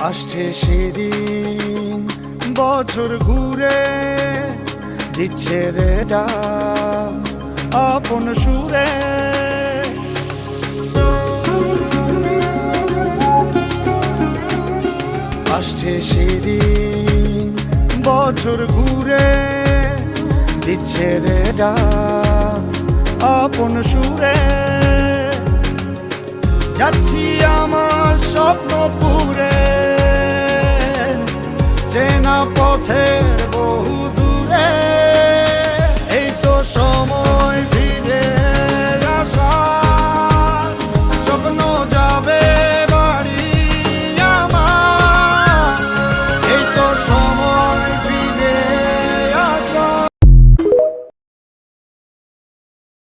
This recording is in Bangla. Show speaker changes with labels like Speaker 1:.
Speaker 1: আসছে সেদিন বছর ঘুরে দিচ্ছে রে ডাক আপন সুরে। আসছে সেদিন বছর ঘুরে দিচ্ছে রে ডাক আপন সুরে। যাচ্ছি আমার স্বপ্নপুরে চেনা পথের বহু